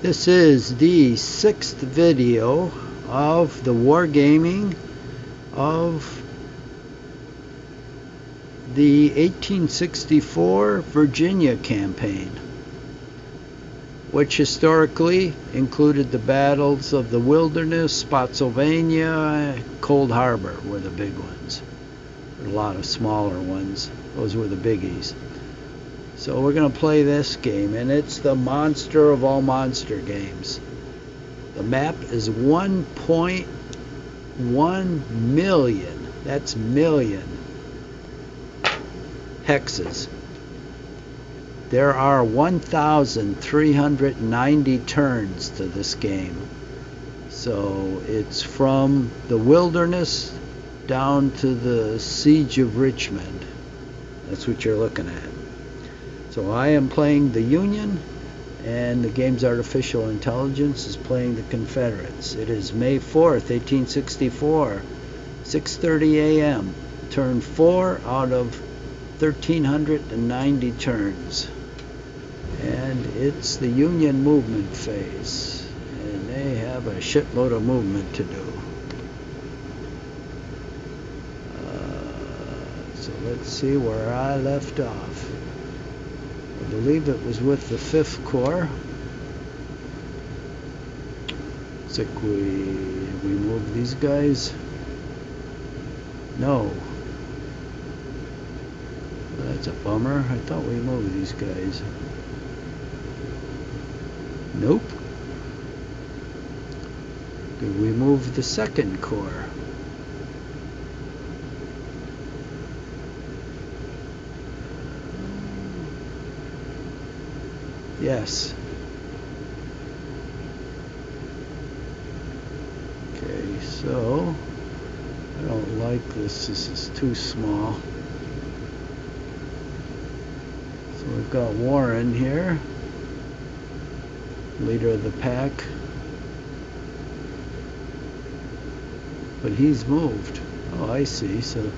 This is the 6th video of the wargaming of the 1864 Virginia campaign, which historically included the battles of the Wilderness, Spotsylvania, Cold Harbor were the big ones. A lot of smaller ones. Those were the biggies. So we're going to play this game, and it's the monster of all monster games. The map is 1.1 million. That's million hexes. There are 1,390 turns to this game. So it's from the Wilderness down to the Siege of Richmond. That's what you're looking at. So I am playing the Union, and the game's artificial intelligence is playing the Confederates. It is May 4th, 1864, 6:30 a.m. Turn 4 out of 1,390 turns. And it's the Union movement phase. And they have a shitload of movement to do. So let's see where I left off. I believe it was with the 5th Corps. Looks like we moved these guys. No. That's a bummer. I thought we moved these guys. Nope. Did we move the 2nd Corps? Yes. Okay, so I don't like this. This is too small. So we've got Warren here, leader of the pack. But he's moved. Oh, I see. So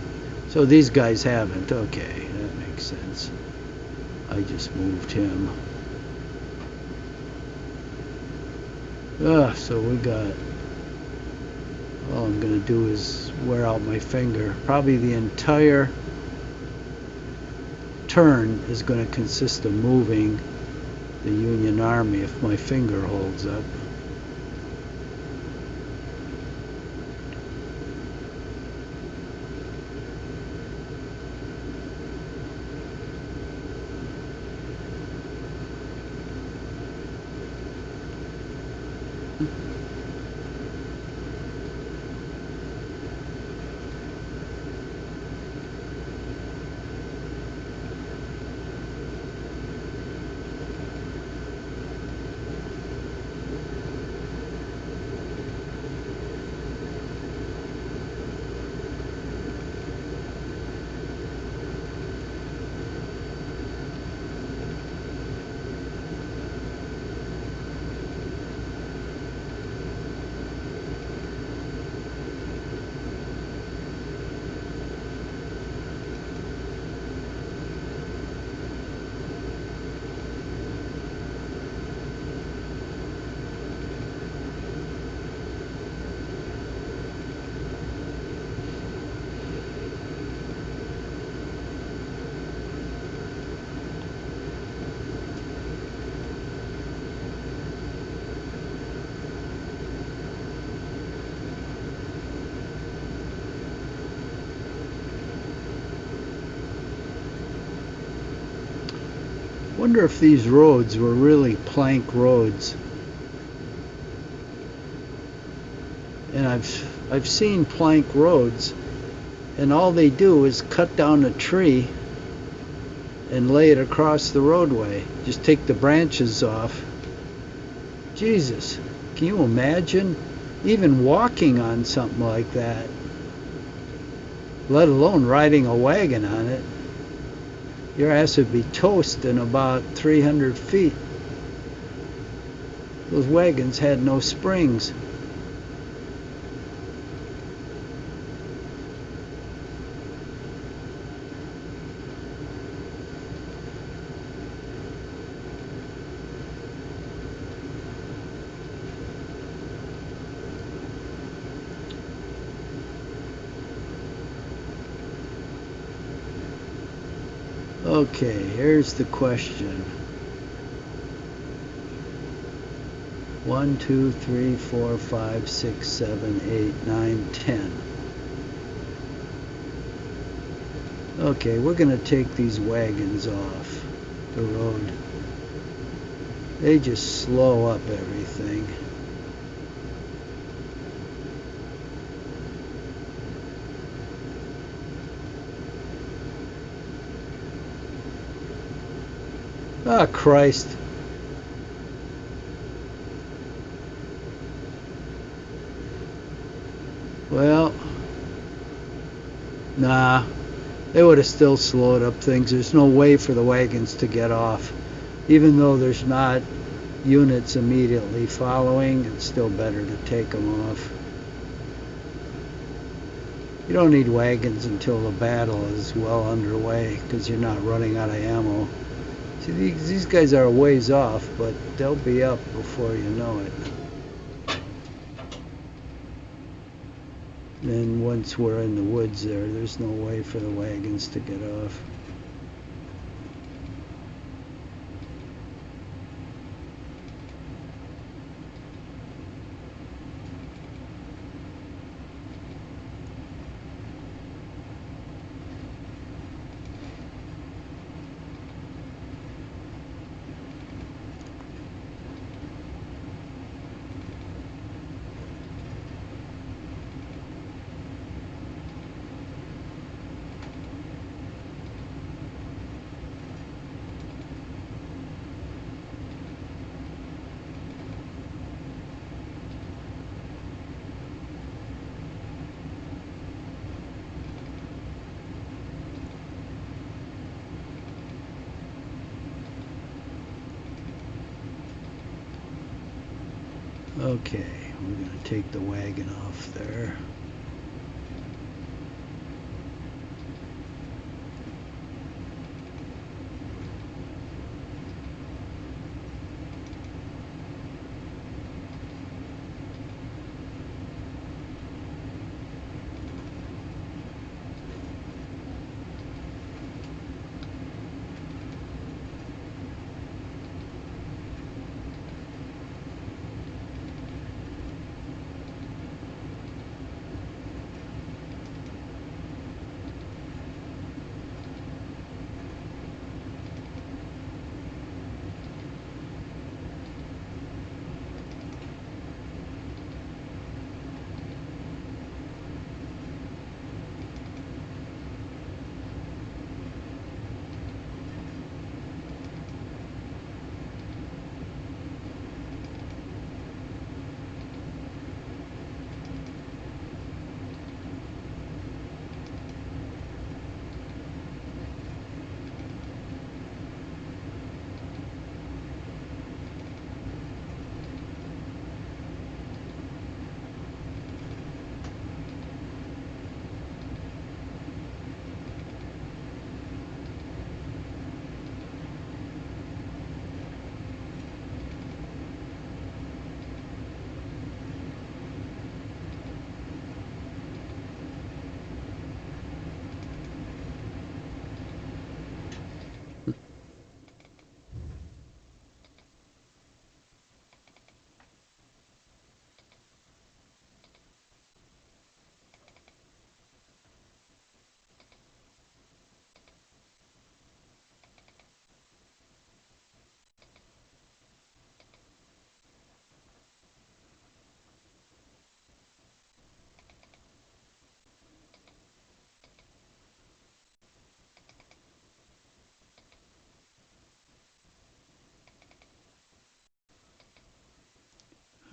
these guys haven't. Okay, that makes sense. I just moved him. So we got, all I'm going to do is wear out my finger. Probably the entire turn is going to consist of moving the Union Army if my finger holds up. I wonder if these roads were really plank roads. And I've seen plank roads, and all they do is cut down a tree and lay it across the roadway. Just take the branches off. Jesus, can you imagine even walking on something like that, let alone riding a wagon on it? Your ass would be toast in about 300 feet. Those wagons had no springs. Okay, here's the question. 1, 2, 3, 4, 5, 6, 7, 8, 9, 10. Okay, we're going to take these wagons off the road. They just slow up everything. Ah, Christ. Well, nah, they would have still slowed up things. There's no way for the wagons to get off. Even though there's not units immediately following, it's still better to take them off. You don't need wagons until the battle is well underway because you're not running out of ammo. See, these guys are a ways off, but they'll be up before you know it. Then once we're in the woods there's no way for the wagons to get off. Okay, we're going to take the wagon off there.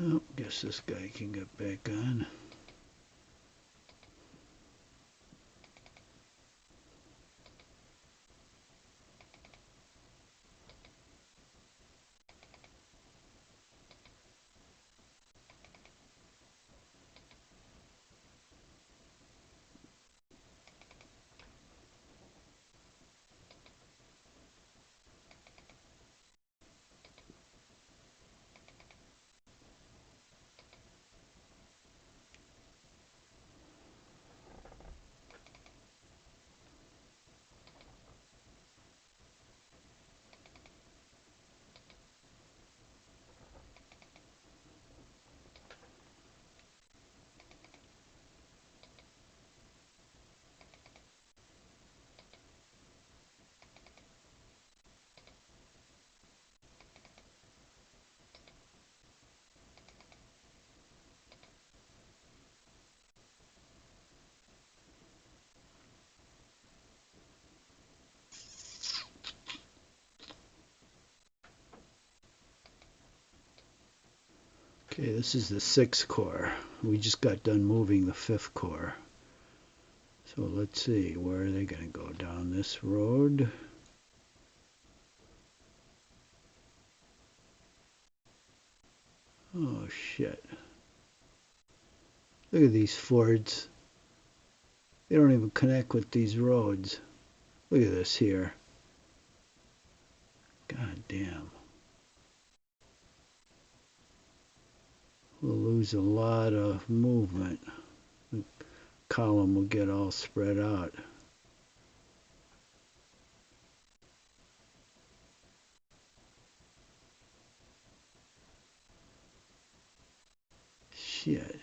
Oh, guess this guy can get back on. Okay, this is the 6th core. We just got done moving the 5th core. So let's see, where are they going to go? Down this road. Oh shit. Look at these Fords. They don't even connect with these roads. Look at this here. God damn. We'll lose a lot of movement. The column will get all spread out. Shit.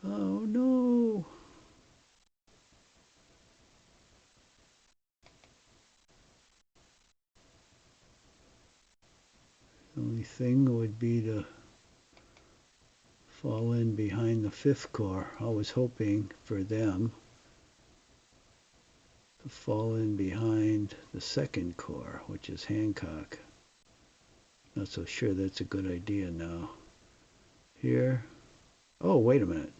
Oh no. The only thing would be to fall in behind the 5th core. I was hoping for them to fall in behind the 2nd core, which is Hancock. Not so sure that's a good idea now. Here. Oh, wait a minute.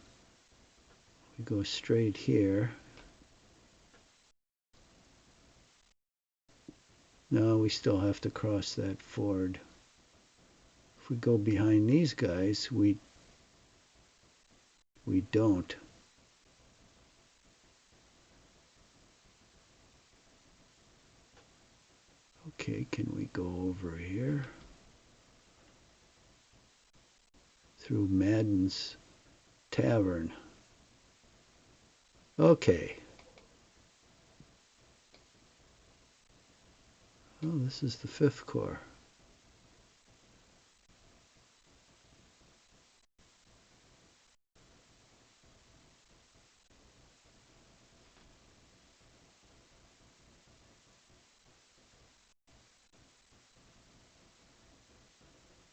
We go straight here. No, we still have to cross that ford. If we go behind these guys, we don't. Okay, can we go over here? Through Madden's Tavern. Okay. Oh, this is the 5th core.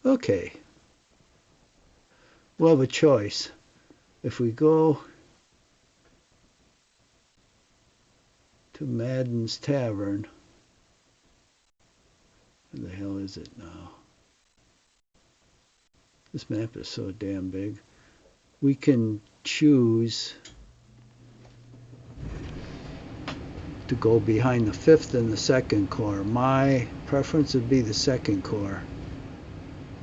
Okay. We'll have a choice. If we go to Madden's Tavern, where the hell is it now? This map is so damn big. We can choose to go behind the 5th and the 2nd core. My preference would be the 2nd core.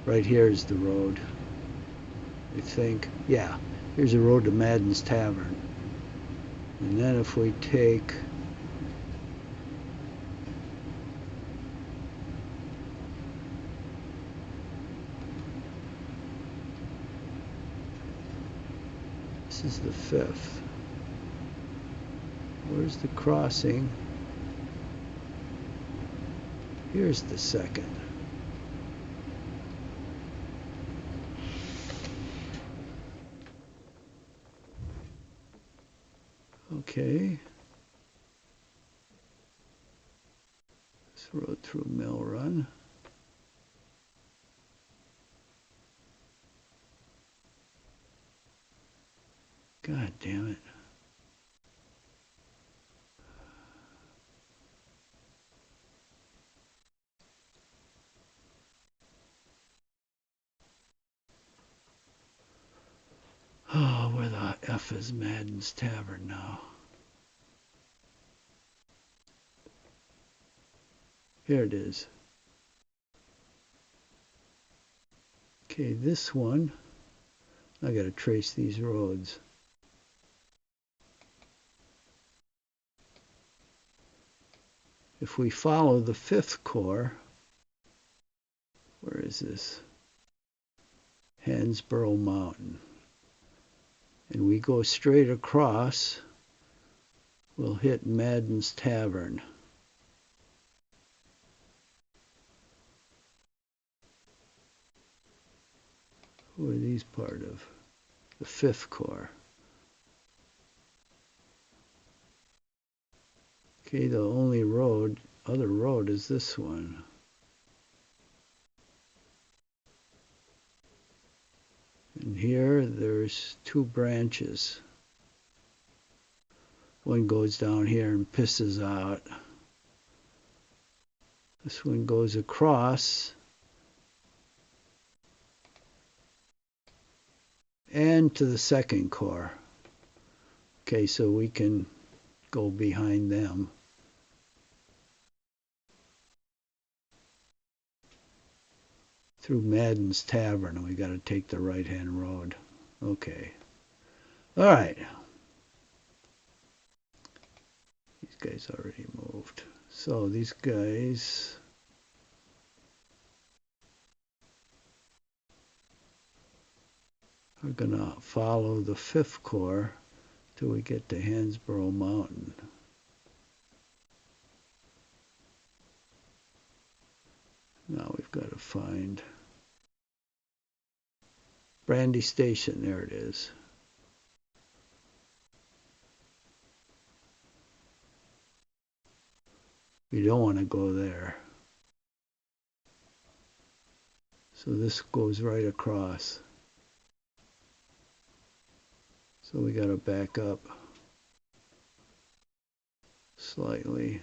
Right here is the road, I think. Yeah, here's a road to Madden's Tavern. And then if we take this is the 5th. Where's the crossing? Here's the 2nd. Okay. This road through Mill Run. God damn it. Oh, where the F is Madden's Tavern now? Here it is. Okay, this one, I gotta trace these roads. If we follow the 5th core, where is this? Hansborough Mountain. And we go straight across, we'll hit Madden's Tavern. Who are these part of? The 5th core. Okay, the only other road is this one. And here there's 2 branches. One goes down here and pisses out. This one goes across and to the second core. Okay, so we can go behind them. Through Madden's Tavern, and we got to take the right-hand road. Okay. All right. These guys already moved. So these guys are going to follow the 5th Corps till we get to Hansborough Mountain. Now we've got to find Brandy Station. There it is. We don't want to go there. So this goes right across. So we got to back up slightly.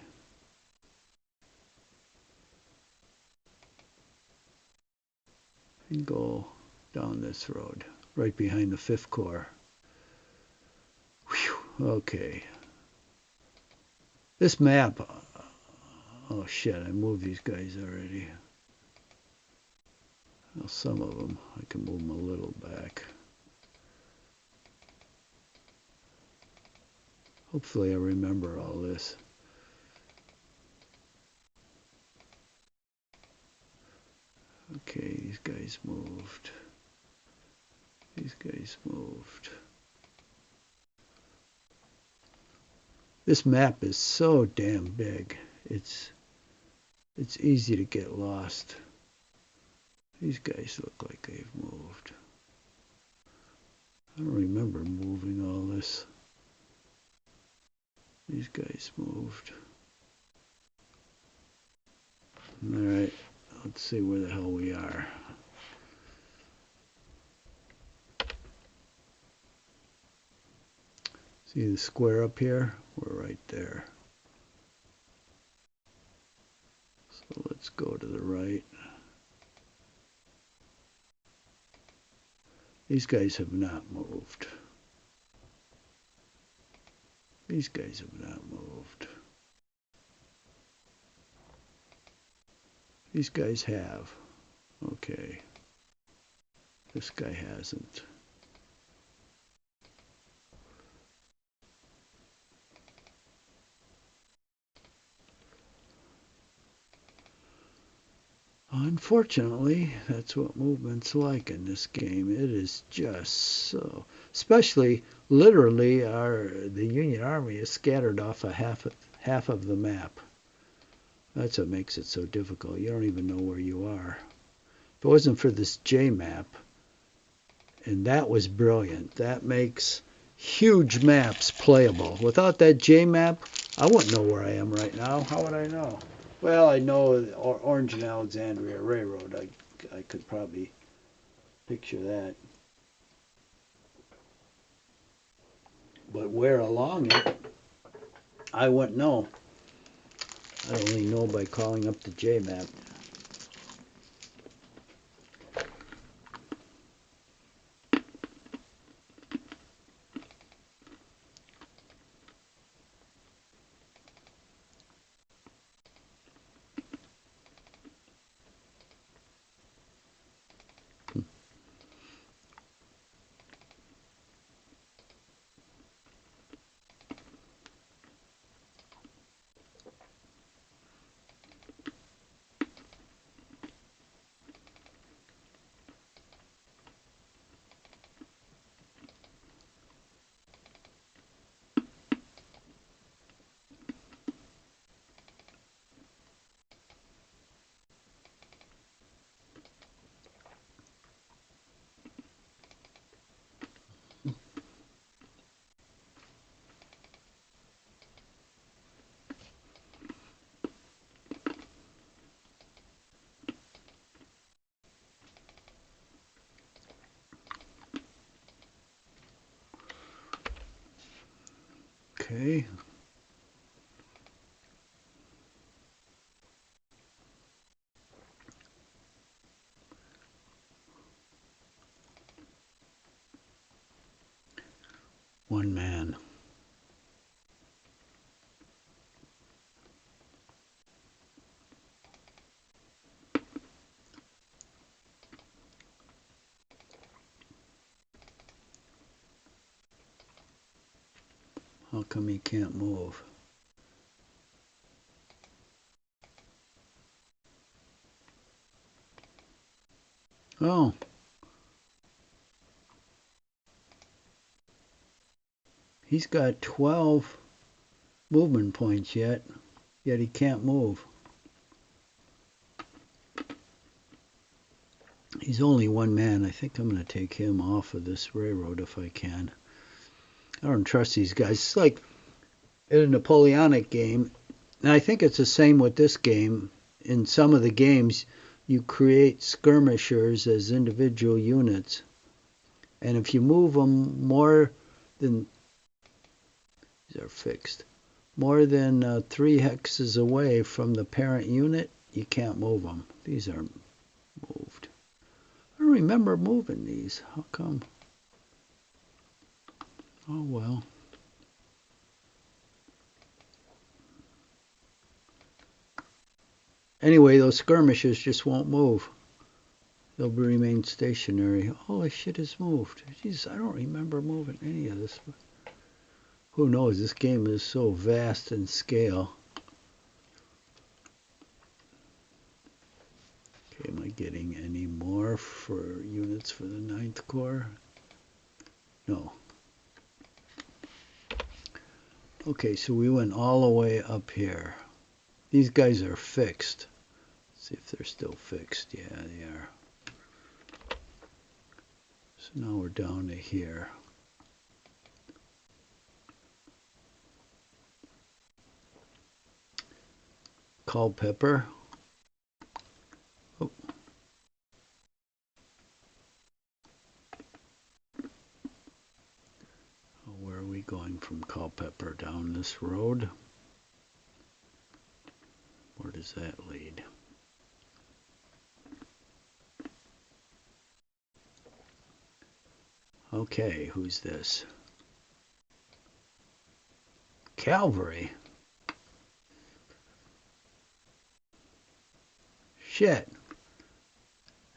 And go down this road, right behind the 5th Corps. Whew, okay. This map, oh shit, I moved these guys already. Well, some of them, I can move them a little back. Hopefully I remember all this. Okay, these guys moved. These guys moved. This map is so damn big. It's easy to get lost. These guys look like they've moved. I don't remember moving all this. These guys moved. All right, let's see where the hell we are. See the square up here? We're right there. So let's go to the right. These guys have not moved. These guys have not moved. These guys have. Okay. This guy hasn't. Unfortunately, that's what movement's like in this game. It is just so, especially literally the Union Army is scattered off a half of the map. That's what makes it so difficult. You don't even know where you are. If it wasn't for this J map, and that was brilliant. That makes huge maps playable. Without that J map, I wouldn't know where I am right now. How would I know? Well, I know Orange and Alexandria Railroad. I could probably picture that. But where along it, I wouldn't know. I only know by calling up the J map. Okay. One man. How come he can't move? Oh. He's got 12 movement points yet he can't move. He's only one man. I think I'm going to take him off of this railroad if I can. I don't trust these guys. It's like in a Napoleonic game, and I think it's the same with this game. In some of the games, you create skirmishers as individual units. And if you move them more than, these are fixed, more than 3 hexes away from the parent unit, you can't move them. These are moved. I don't remember moving these. How come? Oh well. Anyway, those skirmishers just won't move. They'll remain stationary. Holy shit, it's moved. Jeez, I don't remember moving any of this. Who knows? This game is so vast in scale. Okay, am I getting any more for units for the 9th Corps? No. Okay, so we went all the way up here. These guys are fixed. Let's see if they're still fixed. Yeah, they are. So now we're down to here. Culpeper. Oh. Where are we going from Culpeper? Down this road? Where does that lead? Okay, who's this? Cavalry. Shit.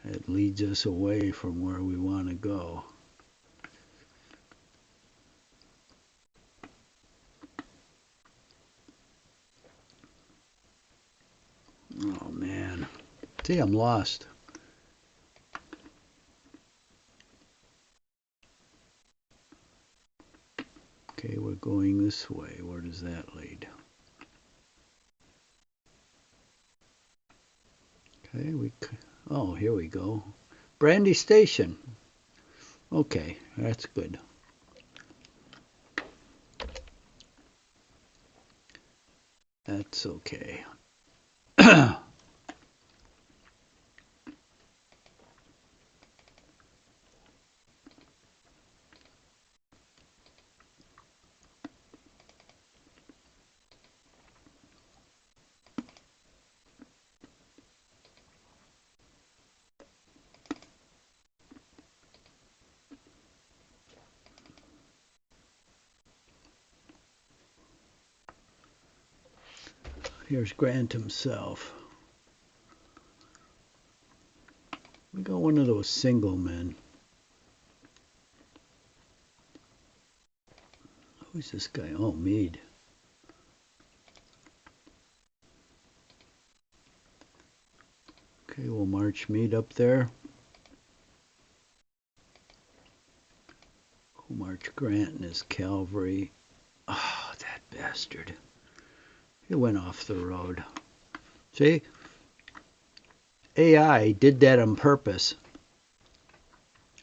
It leads us away from where we want to go. Oh man. See, I'm lost. Okay, we're going this way. Where does that lead? Okay, oh, here we go. Brandy Station. Okay, that's good. That's okay. Here's Grant himself. We got one of those single men. Who's this guy? Oh, Meade. Okay, we'll march Meade up there. We'll march Grant and his cavalry. Oh, that bastard. He went off the road. See? AI did that on purpose.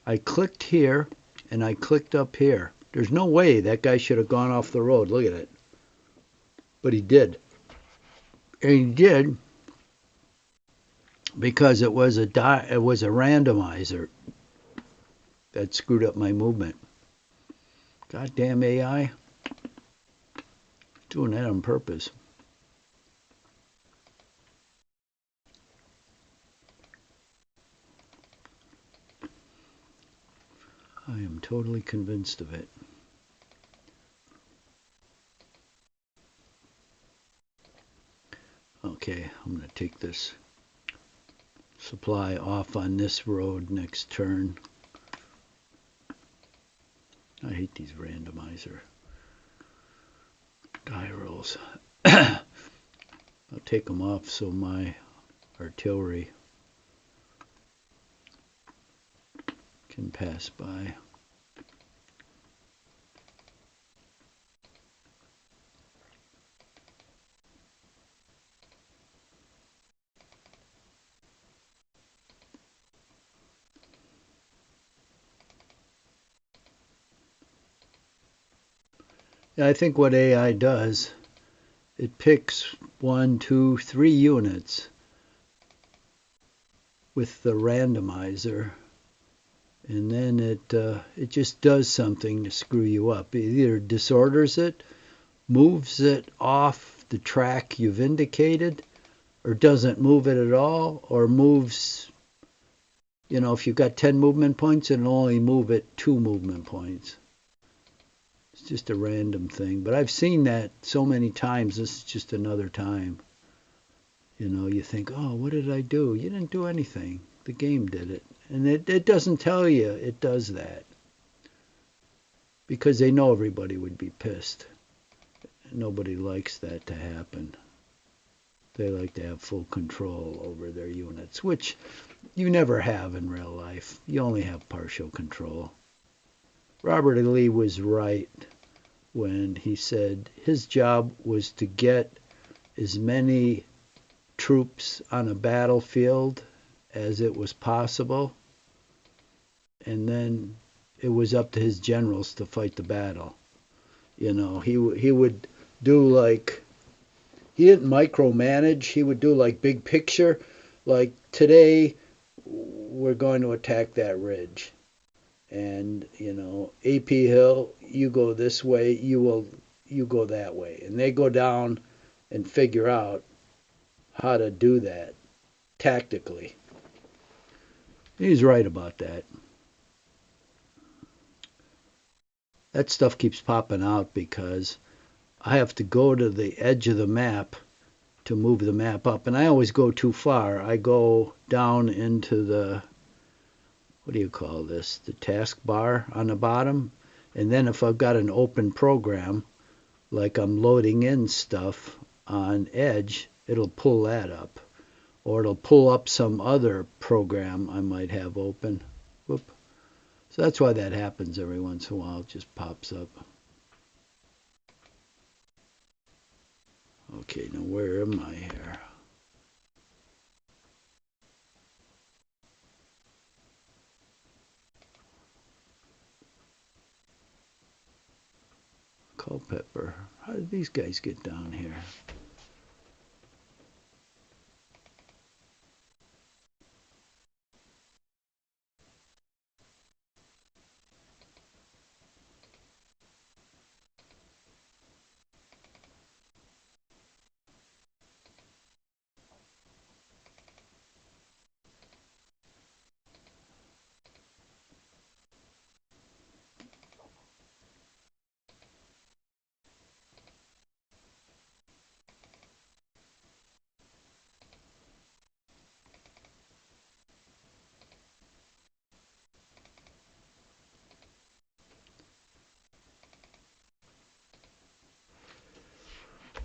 I clicked here and I clicked up here. There's no way that guy should have gone off the road. Look at it. But he did. And he did because it was a randomizer that screwed up my movement. Goddamn AI. Doing that on purpose. I am totally convinced of it. Okay, I'm going to take this supply off on this road next turn. I hate these randomizer die rolls. I'll take them off so my artillery can pass by. I think what AI does, it picks 1, 2, 3 units with the randomizer, and then it just does something to screw you up. It either disorders it, moves it off the track you've indicated, or doesn't move it at all, or moves, if you've got 10 movement points, it'll only move it 2 movement points. It's just a random thing. But I've seen that so many times, this is just another time. You think, oh, what did I do? You didn't do anything. The game did it. And it doesn't tell you it does that. Because they know everybody would be pissed. Nobody likes that to happen. They like to have full control over their units, which you never have in real life. You only have partial control. Robert E. Lee was right when he said his job was to get as many troops on a battlefield as it was possible, and then it was up to his generals to fight the battle. He would do like, he didn't micromanage. He would do like big picture, like today we're going to attack that ridge, and AP Hill, you go this way, you go that way, and they go down and figure out how to do that tactically. He's right about that. That stuff keeps popping out because I have to go to the edge of the map to move the map up, and I always go too far. I go down into the, what do you call this, the taskbar on the bottom, and then if I've got an open program, like I'm loading in stuff on Edge, it'll pull that up. Or it'll pull up some other program I might have open. Whoop. So that's why that happens every once in a while. It just pops up. Okay, now where am I here? Culpeper. How did these guys get down here?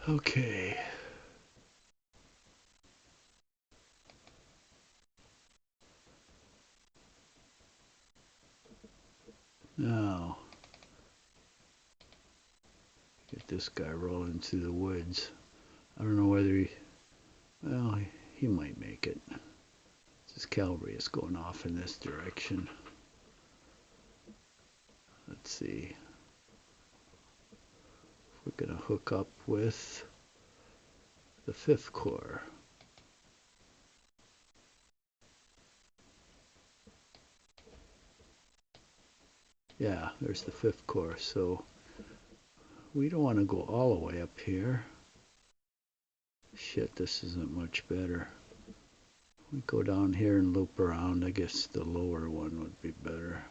Okay. Now, get this guy rolling through the woods. I don't know whether well, he might make it. His cavalry is going off in this direction. Let's see. We're going to hook up with the 5th Corps. Yeah, there's the 5th Corps. So we don't want to go all the way up here. Shit, this isn't much better. We go down here and loop around. I guess the lower one would be better.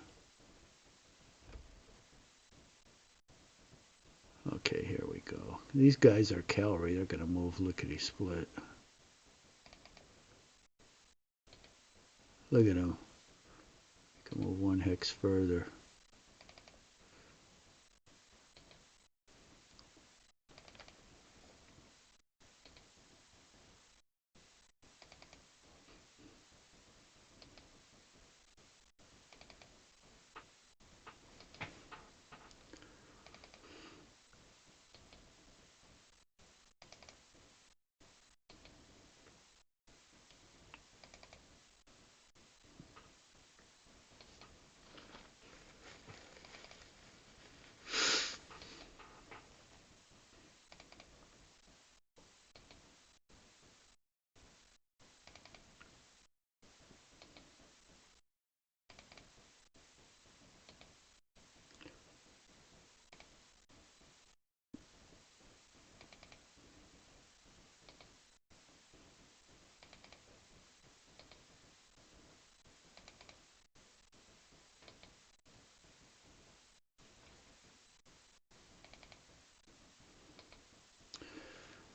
Okay, here we go. These guys are cavalry. They're going to move lickety-split. Look at him. Come move one hex further.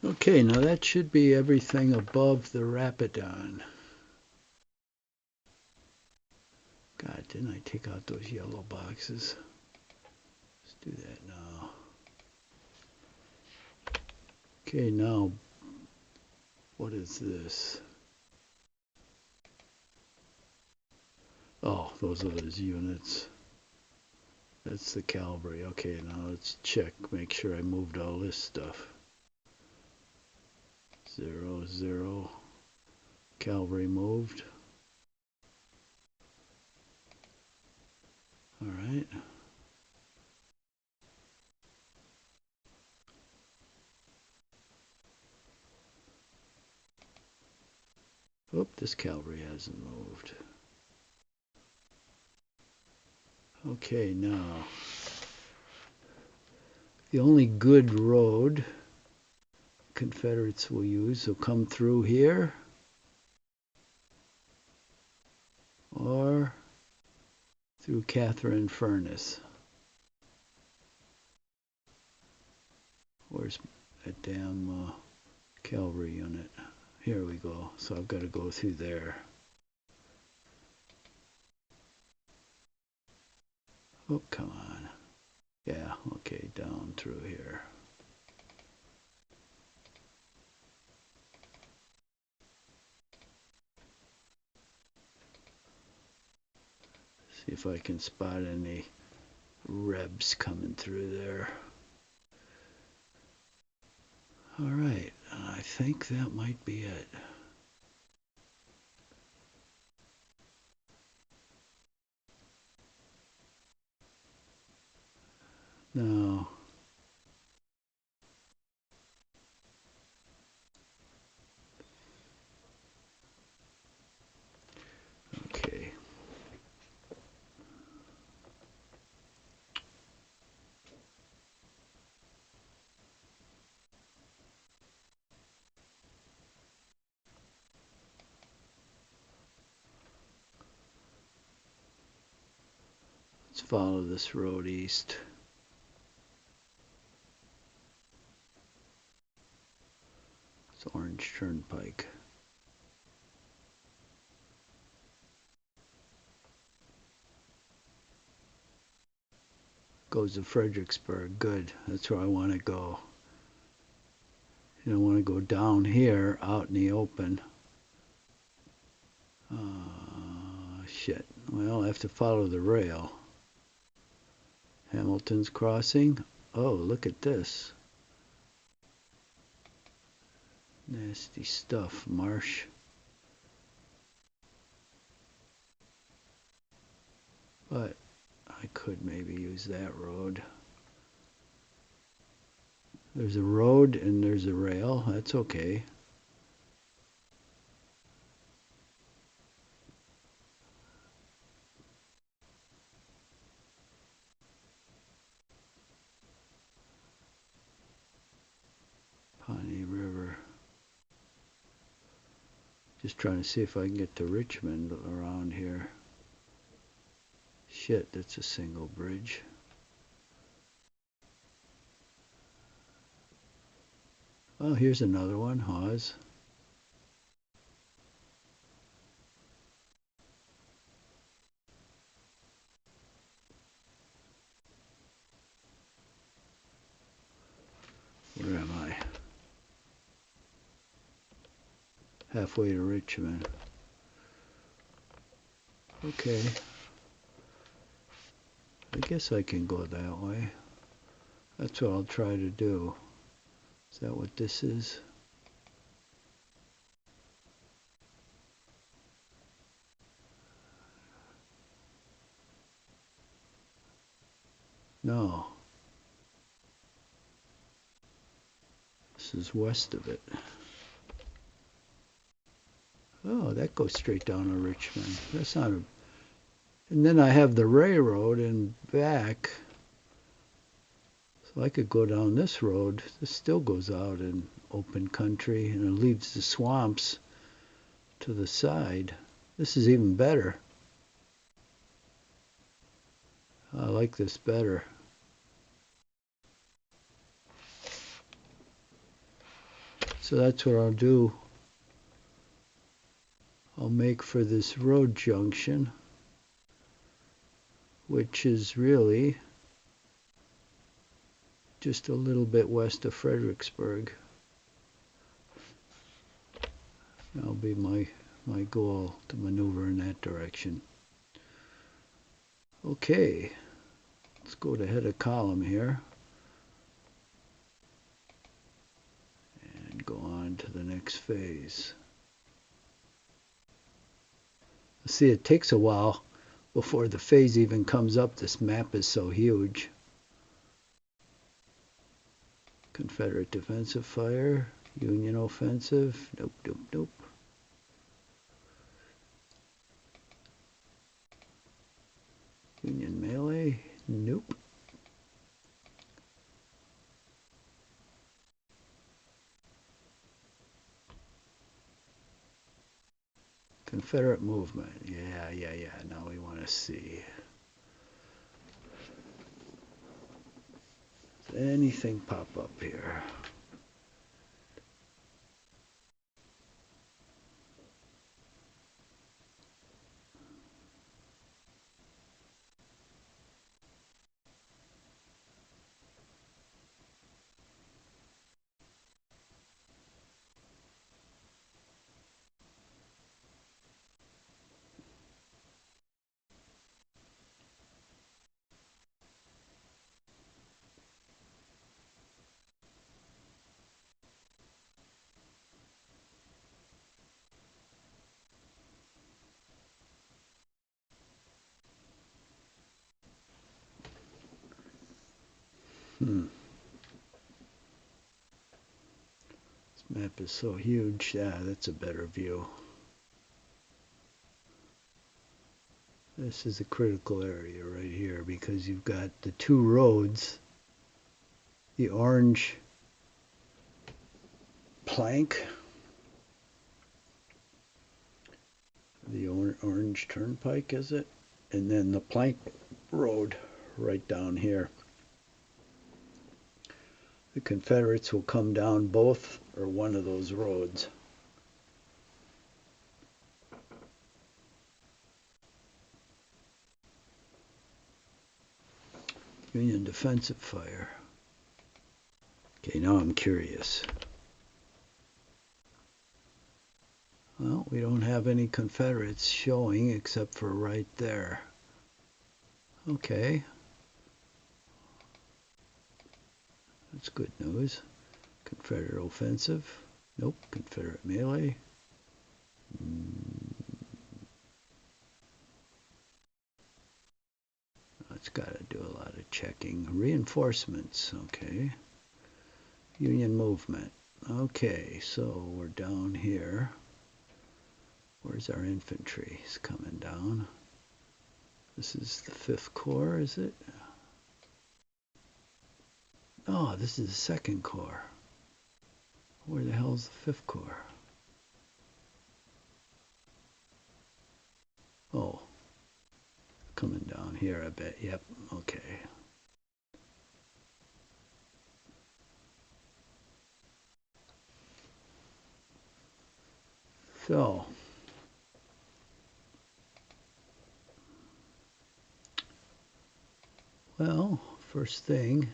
Okay, now that should be everything above the Rapidon. God, didn't I take out those yellow boxes? Let's do that now. Okay, now, what is this? Oh, those are those units. That's the cavalry. Okay, now let's check, make sure I moved all this stuff. 0, 0. Cavalry moved. All right. Oop, this cavalry hasn't moved. Okay, now, the only good road Confederates will use will come through here or through Catherine Furnace. Where's that damn cavalry unit? Here we go. So I've got to go through there. Oh, come on. Yeah, okay, down through here. See if I can spot any Rebs coming through there. All right, I think that might be it. Now, okay. Let's follow this road east. It's Orange Turnpike. Goes to Fredericksburg. Good. That's where I want to go. You don't want to go down here out in the open. Shit. Well, I have to follow the rail. Hamilton's Crossing. Oh, look at this. Nasty stuff, marsh. But I could maybe use that road. There's a road and there's a rail. That's okay. Pawnee River. Just trying to see if I can get to Richmond around here. Shit, that's a single bridge. Oh, here's another one, Hawes. halfway to Richmond. Okay. I guess I can go that way. That's what I'll try to do. Is that what this is? No. This is west of it. Oh, that goes straight down to Richmond. That's not a... And then I have the railroad and back. So I could go down this road. This still goes out in open country and it leaves the swamps to the side. This is even better. I like this better. So that's what I'll do. I'll make for this road junction, which is really just a little bit west of Fredericksburg. That'll be my goal, to maneuver in that direction. Okay, let's go to head of column here and go on to the next phase. See, it takes a while before the phase even comes up. This map is so huge. Confederate defensive fire, Union offensive, nope, nope, nope. Union melee, nope. Confederate movement, yeah, now we want to see. Does anything pop up here? This map is so huge. Yeah, that's a better view. This is a critical area right here because you've got the two roads, the orange plank, the orange turnpike, is it? And then the plank road right down here. The Confederates will come down both or one of those roads. Union defensive fire. Okay, now I'm curious. Well, we don't have any Confederates showing except for right there. Okay. That's good news. Confederate offensive. Nope. Confederate melee. It's got to do a lot of checking. Reinforcements. Okay. Union movement. Okay, so we're down here. Where's our infantry? It's coming down. This is the 5th Corps, is it? Oh, this is the 2nd Corps. Where the hell's the 5th Corps? Oh, coming down here, I bet. Yep, okay. So, well, first thing,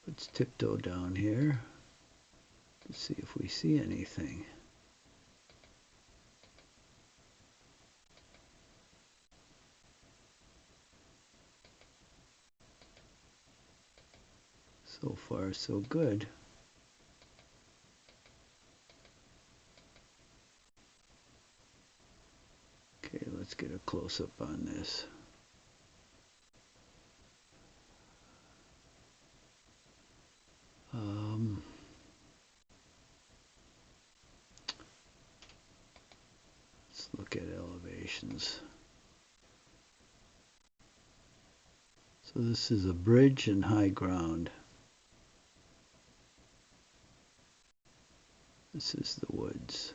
Let's tiptoe down here to see if we see anything. So far, so good. Okay, let's get a close-up on this. Let's look at elevations. So this is a bridge and high ground. This is the woods.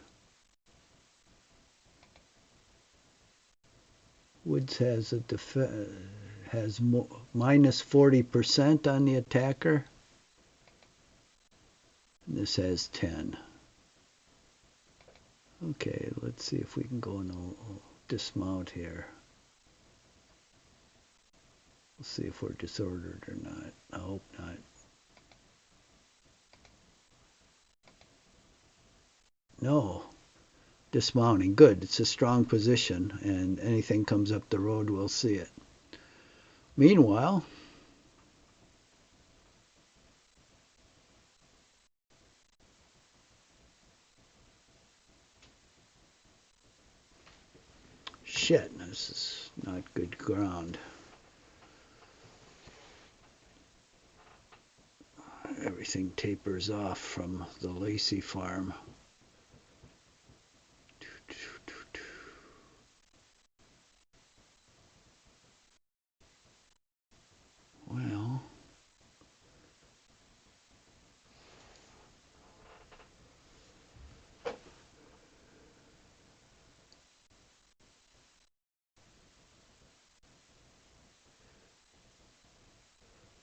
Woods has a minus 40% on the attacker. And this has 10. Okay, let's see if we can go and dismount here. We'll see if we're disordered or not. I hope not. No. Dismounting. Good. It's a strong position, and anything comes up the road, we'll see it. Meanwhile, shit, this is not good ground. Everything tapers off from the Lacey farm. Well,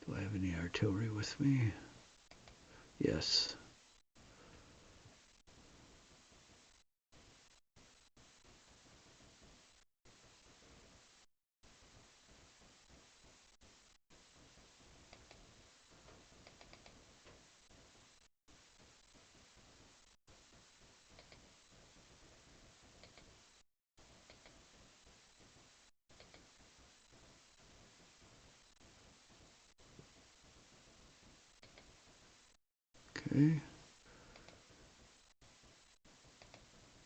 do I have any artillery with me? Yes. Okay.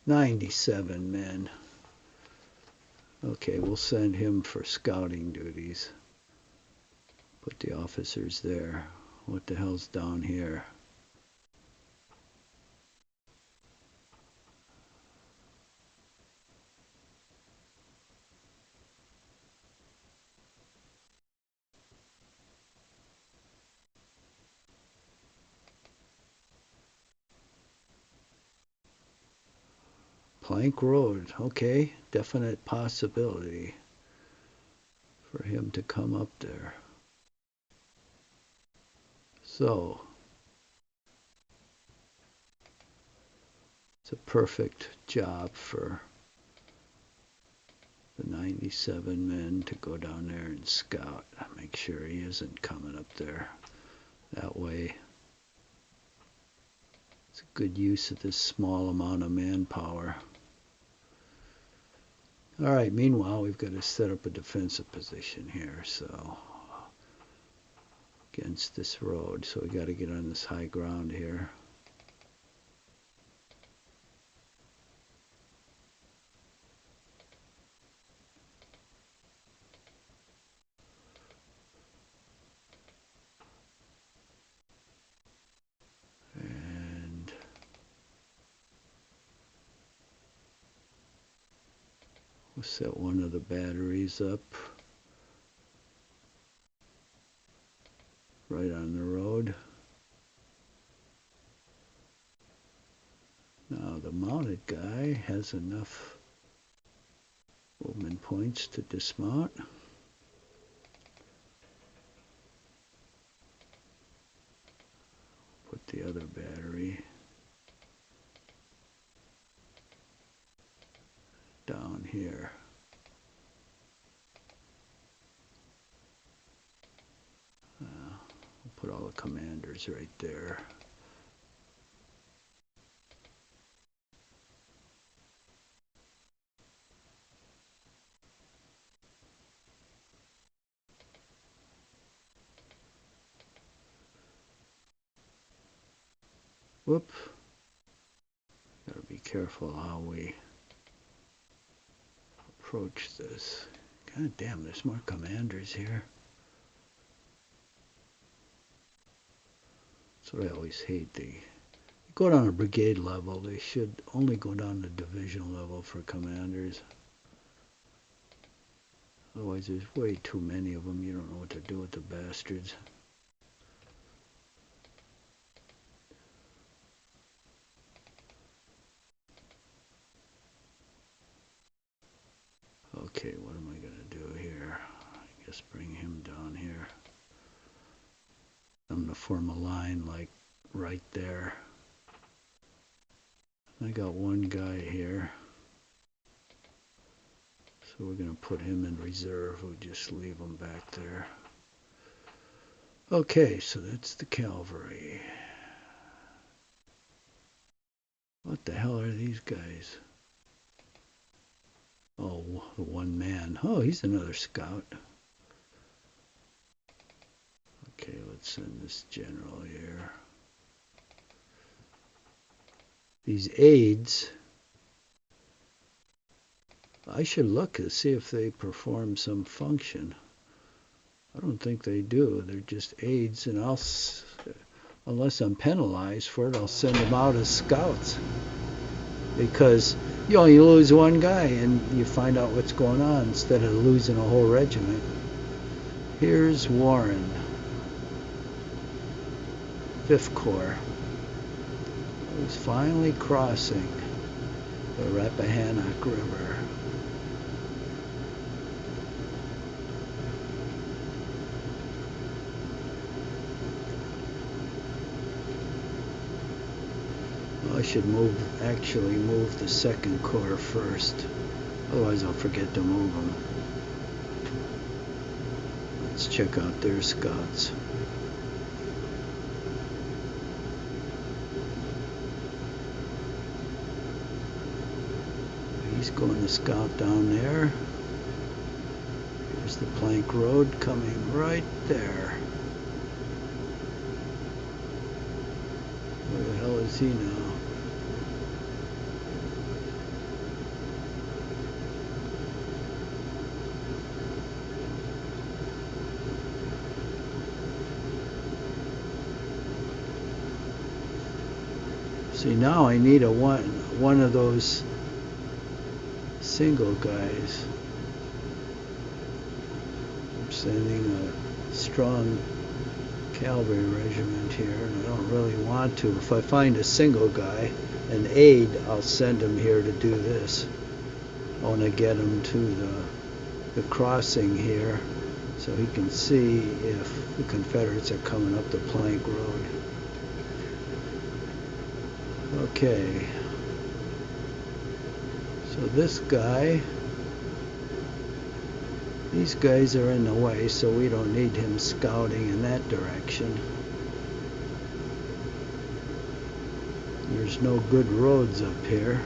97 men. Okay, we'll send him for scouting duties. Put the officers there. What the hell's down here? Plank Road. Okay, definite possibility for him to come up there. So, it's a perfect job for the 97 men to go down there and scout. Make sure he isn't coming up there that way. It's a good use of this small amount of manpower. All right, meanwhile, we've got to set up a defensive position here, so against this road. So we got to get on this high ground here. And we'll set one of the batteries up right on the road. Now the mounted guy has enough movement points to dismount. Put the other battery down here. Put all the commanders right there. Whoop. Gotta be careful how we approach this. God damn, there's more commanders here. That's what I always hate. They go down to brigade level. They should only go down to division level for commanders. Otherwise, there's way too many of them. You don't know what to do with the bastards. Okay, what am I going to do here? I guess bring him down here. I'm going to form a line like right there. I got one guy here. So we're going to put him in reserve. We'll just leave him back there. Okay, so that's the cavalry. What the hell are these guys? Oh, the one man. Oh, he's another scout. Okay, let's send this general here. These aides, I should look to see if they perform some function. I don't think they do. They're just aides, and unless I'm penalized for it, I'll send them out as scouts. Because you only lose one guy, and you find out what's going on instead of losing a whole regiment. Here's Warren, 5th Corps. He's finally crossing the Rappahannock River. Well, I should actually move the 2nd Corps first. Otherwise I'll forget to move them. Let's check out their scouts. He's going to scout down there. Here's the plank road coming right there. Where the hell is he now? See, now I need one of those single guys. I'm sending a strong cavalry regiment here, and I don't really want to. If I find a single guy, an aide, I'll send him here to do this. I want to get him to the crossing here so he can see if the Confederates are coming up the plank road. Okay. So this guy, these guys are in the way, so we don't need him scouting in that direction. There's no good roads up here.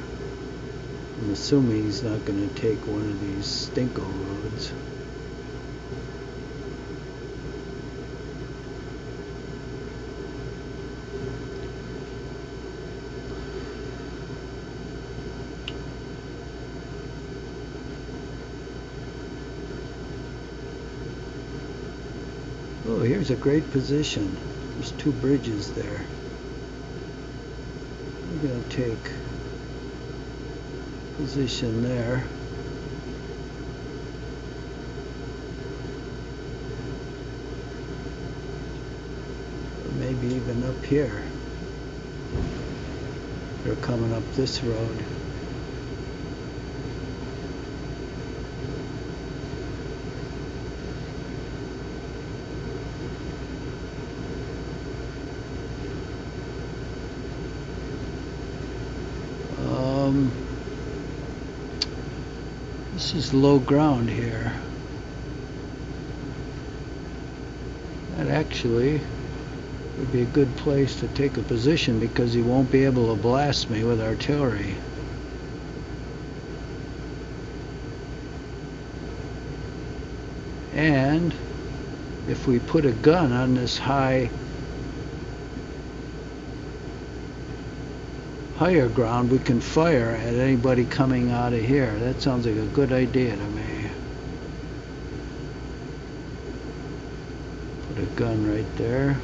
I'm assuming he's not going to take one of these stinko roads. Oh, here's a great position. There's 2 bridges there. We're going to take position there. Or maybe even up here. They're coming up this road. This is low ground here. That actually would be a good place to take a position because he won't be able to blast me with artillery. And if we put a gun on this higher ground, we can fire at anybody coming out of here. That sounds like a good idea to me. Put a gun right there.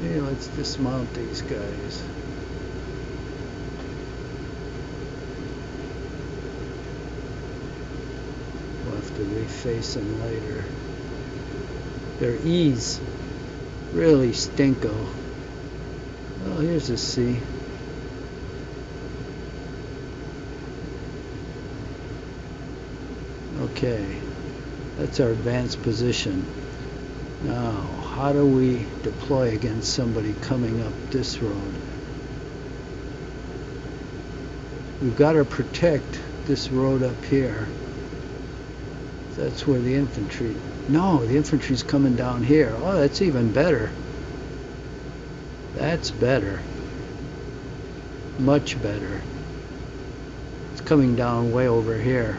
Okay, let's dismount these guys. We'll have to reface them later. Their E's really stinko. Oh, here's a C. Okay, that's our advanced position. Now, how do we deploy against somebody coming up this road? We've got to protect this road up here. That's where the infantry... No, the infantry's coming down here. Oh, that's even better. That's better. Much better. It's coming down way over here.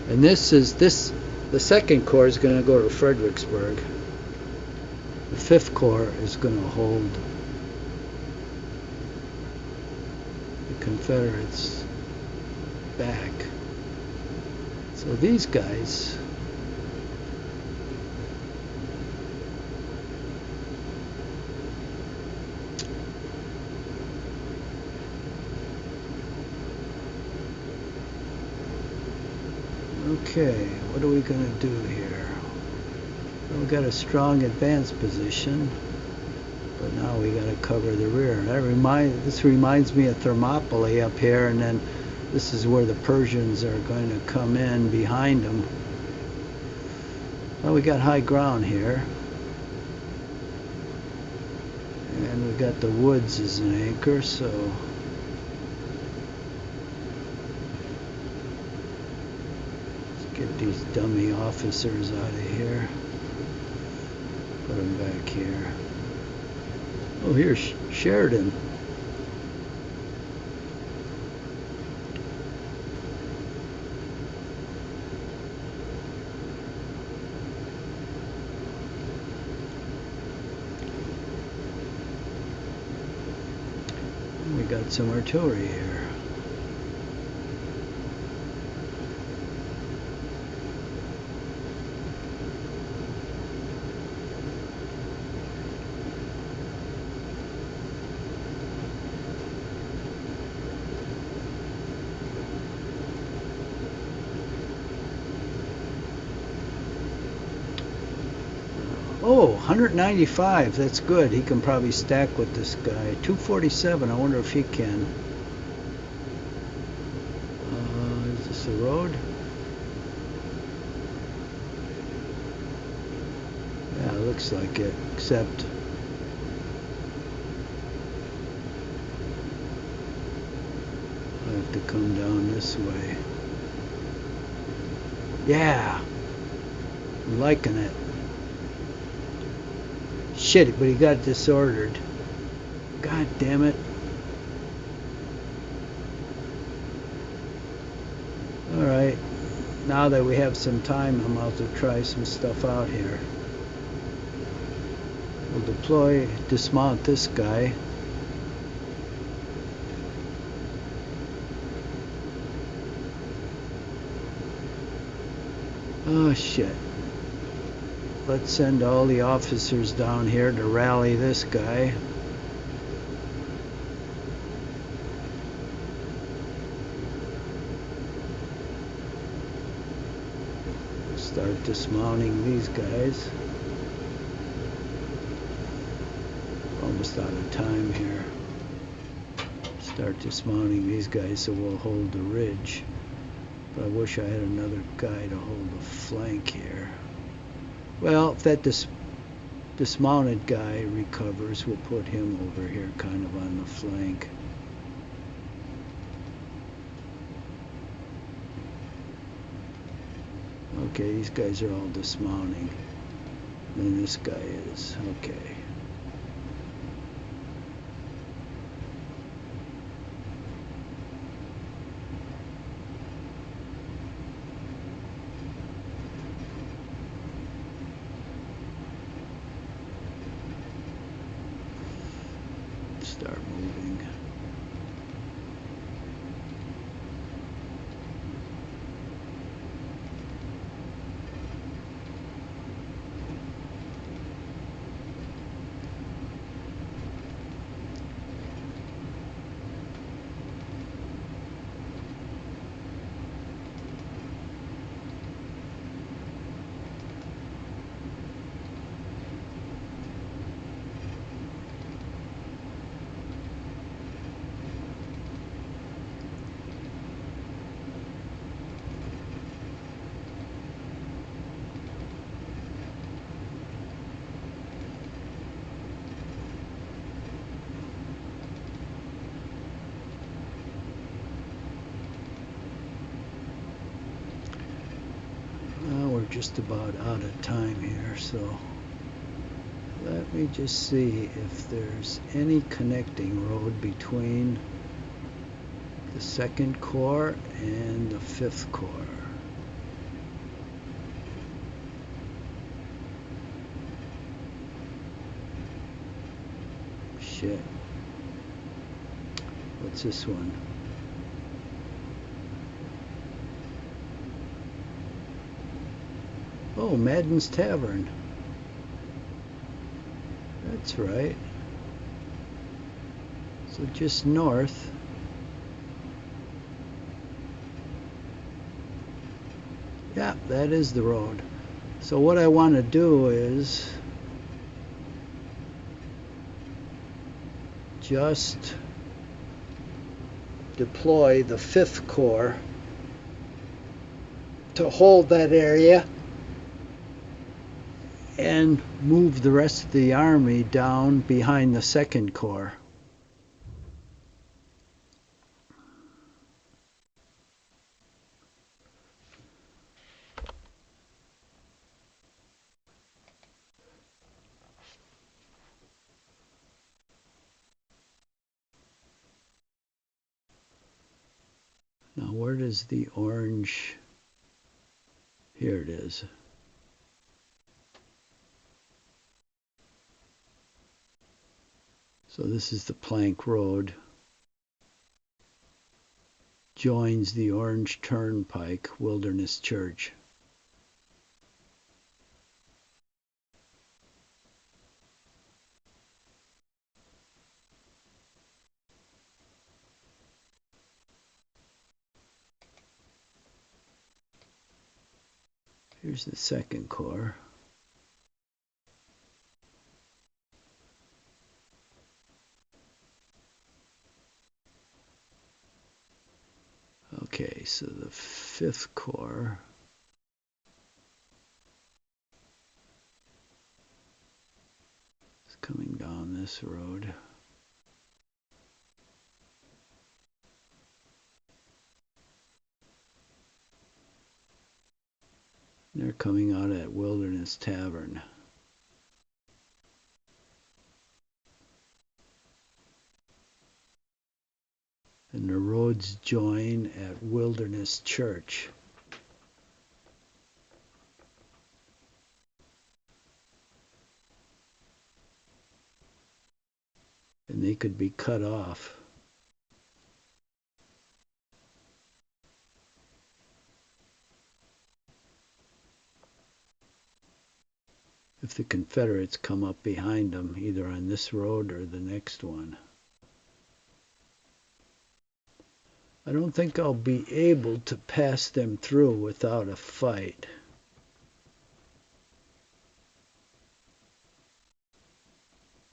And the 2nd Corps is going to go to Fredericksburg. The 5th Corps is going to hold the Confederates back. So these guys okay, what are we going to do here? Well, we got a strong advanced position, but now we got to cover the rear. This reminds me of Thermopylae up here, and then this is where the Persians are going to come in behind them. Well, we got high ground here, and we got the woods as an anchor, so let's get these dummy officers out of here. Put them back here. Oh, here's Sheridan. We got some artillery here. Oh, 195, that's good. He can probably stack with this guy. 247, I wonder if he can. Is this the road? Yeah, it looks like it, except I have to come down this way. Yeah, I'm liking it. Shit, but he got disordered. God damn it. Alright, now that we have some time, I'm about to try some stuff out here. We'll dismount this guy. Oh shit. Let's send all the officers down here to rally this guy. Start dismounting these guys. Almost out of time here. Start dismounting these guys so we'll hold the ridge. But I wish I had another guy to hold the flank here. Well, if that dismounted guy recovers, we'll put him over here kind of on the flank. Okay, these guys are all dismounting. And this guy is. Okay. Start moving. We're just about out of time here, so let me just see if there's any connecting road between the 2nd Corps and the 5th Corps. Shit. What's this one? Oh, Madden's Tavern. That's right. So just north. Yeah, that is the road. So what I want to do is just deploy the 5th Corps to hold that area and move the rest of the army down behind the 2nd Corps. Now where does the orange... Here it is. So this is the plank road. Joins the Orange Turnpike, Wilderness Church. Here's the 2nd Corps. Okay, so the 5th Corps is coming down this road. They're coming out at Wilderness Tavern. And the roads join at Wilderness Church. And they could be cut off. If the Confederates come up behind them, either on this road or the next one. I don't think I'll be able to pass them through without a fight.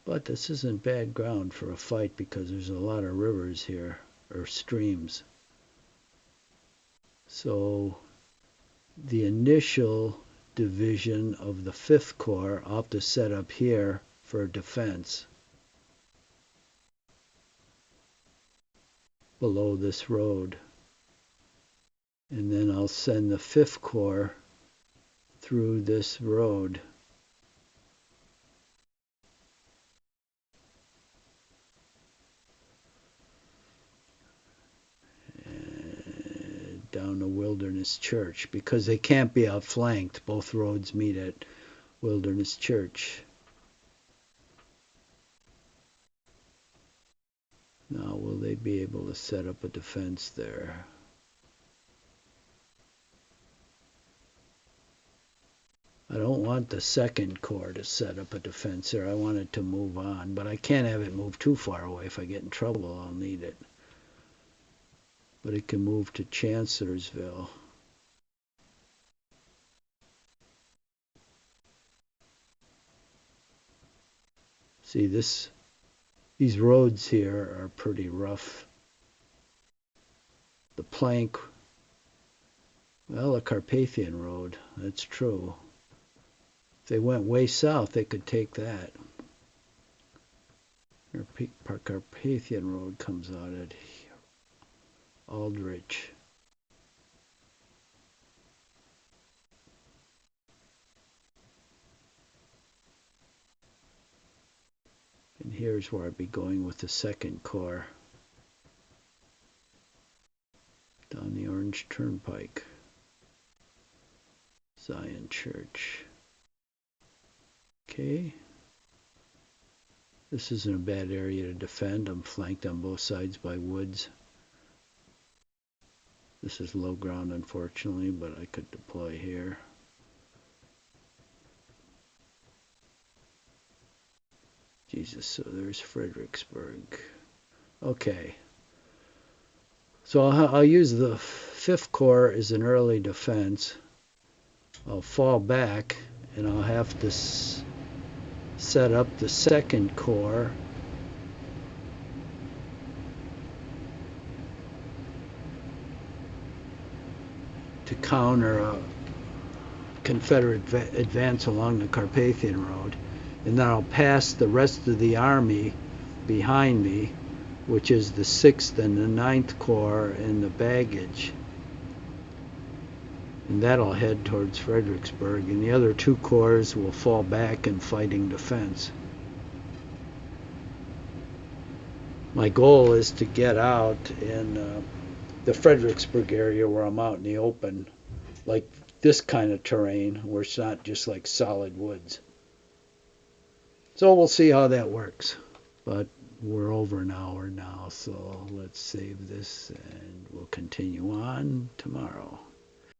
But this isn't bad ground for a fight because there's a lot of rivers here, or streams. So the initial division of the 5th Corps. I'll have to set up here for defense below this road. And then I'll send the 5th Corps through this road. Down to Wilderness Church, because they can't be outflanked. Both roads meet at Wilderness Church. Now, will they be able to set up a defense there? I don't want the 2nd Corps to set up a defense there. I want it to move on, but I can't have it move too far away. If I get in trouble, I'll need it. But it can move to Chancellorsville. See, these roads here are pretty rough. The plank, well, the Carpathian Road, that's true. If they went way south, they could take that. Carpathian Road comes out at Aldrich. And here's where I'd be going with the 2nd Corps. Down the Orange Turnpike. Zion Church. Okay. This isn't a bad area to defend. I'm flanked on both sides by woods. This is low ground, unfortunately, but I could deploy here. Jesus, so there's Fredericksburg. Okay. So I'll use the 5th Corps as an early defense. I'll fall back, and I'll have to set up the 2nd Corps to counter a Confederate advance along the Carpathian Road. And then I'll pass the rest of the army behind me, which is the 6th and the 9th Corps and the baggage. And that'll head towards Fredericksburg, and the other 2 corps will fall back in fighting defense. My goal is to get out in the Fredericksburg area where I'm out in the open, like this kind of terrain where it's not just like solid woods. So we'll see how that works. But we're over an hour now, so let's save this and we'll continue on tomorrow.